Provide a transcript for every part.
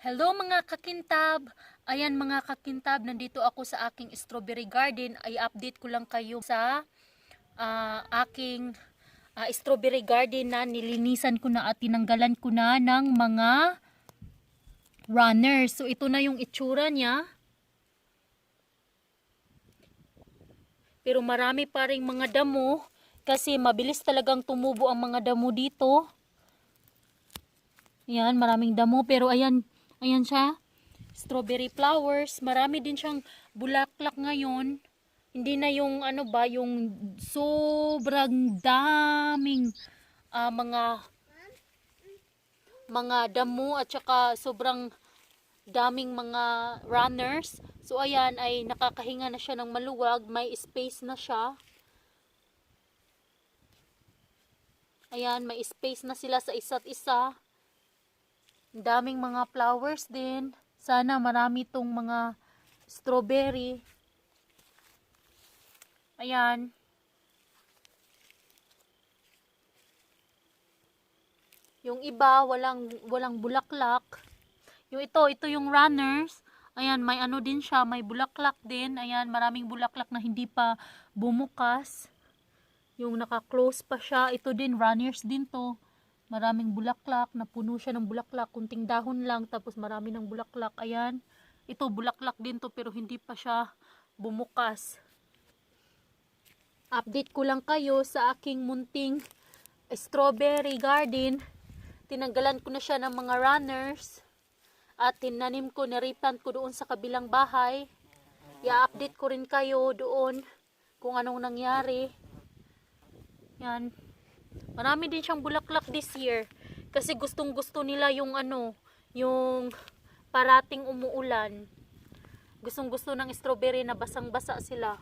Hello mga kakintab! Ayan mga kakintab, nandito ako sa aking strawberry garden. Ay update ko lang kayo sa aking strawberry garden na nilinisan ko na at tinanggalan ko na ng mga runners. So ito na yung itsura niya. Pero marami pa ring mga damo kasi mabilis talagang tumubo ang mga damo dito. Ayan, maraming damo pero ayan siya. Strawberry flowers, marami din siyang bulaklak ngayon. Hindi na yung ano ba, yung sobrang daming mga damo at saka sobrang daming mga runners. So ayan ay nakakahinga na siya ng maluwag, may space na siya. Ayan, may space na sila sa isa't isa. Daming mga flowers din. Sana marami tong mga strawberry. Ayan. Yung iba walang bulaklak. Yung ito yung runners. Ayan, may ano din siya, may bulaklak din. Ayan, maraming bulaklak na hindi pa bumukas. Yung naka-close pa siya. Ito din, runners din to. Maraming bulaklak, napuno siya ng bulaklak, kunting dahon lang, tapos marami ng bulaklak. Ayan, ito bulaklak din to pero hindi pa siya bumukas. Update ko lang kayo sa aking munting strawberry garden. Tinanggalan ko na siya ng mga runners at tinanim ko, na-replant ko doon sa kabilang bahay. I-update ko rin kayo doon kung anong nangyari. Yan. Marami din siyang bulaklak this year. Kasi gustong gusto nila yung ano, yung parating umuulan. Gustong gusto ng strawberry na basang-basa sila.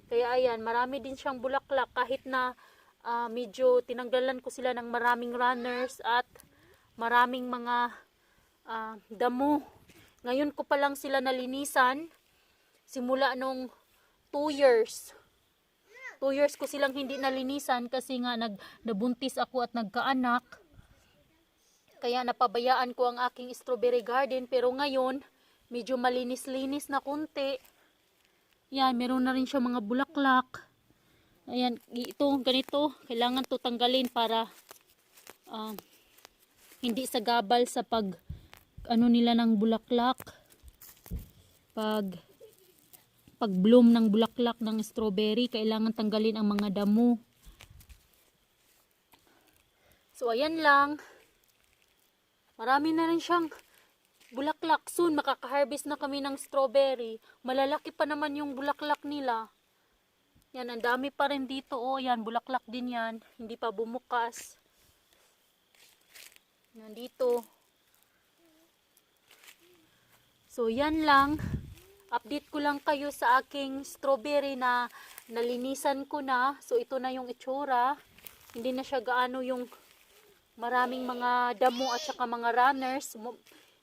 Kaya ayan, marami din siyang bulaklak kahit na medyo tinanggalan ko sila ng maraming runners at maraming mga damo. Ngayon ko pa lang sila nalinisan. Simula nung 2 years. 2 years ko silang hindi nalinisan kasi nga nabuntis ako at nagkaanak. Kaya napabayaan ko ang aking strawberry garden. Pero ngayon, medyo malinis-linis na kunti. Yan, meron na rin siya mga bulaklak. Ayan, ito, ganito. Kailangan to tanggalin para hindi sagabal sa ano nila ng bulaklak. Pag bloom ng bulaklak ng strawberry, kailangan tanggalin ang mga damo. So ayan lang. Marami na rin siyang bulaklak. Soon makaka-harvest na kami ng strawberry. Malalaki pa naman yung bulaklak nila. Yan, ang dami pa rin dito. Oh, yan, bulaklak din yan. Hindi pa bumukas. Yan dito. So yan lang. Update ko lang kayo sa aking strawberry na nalinisan ko na. So ito na yung itsura. Hindi na siya gaano yung maraming mga damo at saka mga runners.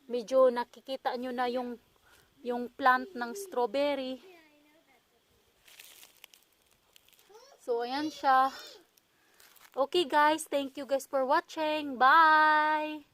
Medyo nakikita nyo na yung plant ng strawberry. So ayan siya. Okay guys, thank you guys for watching. Bye!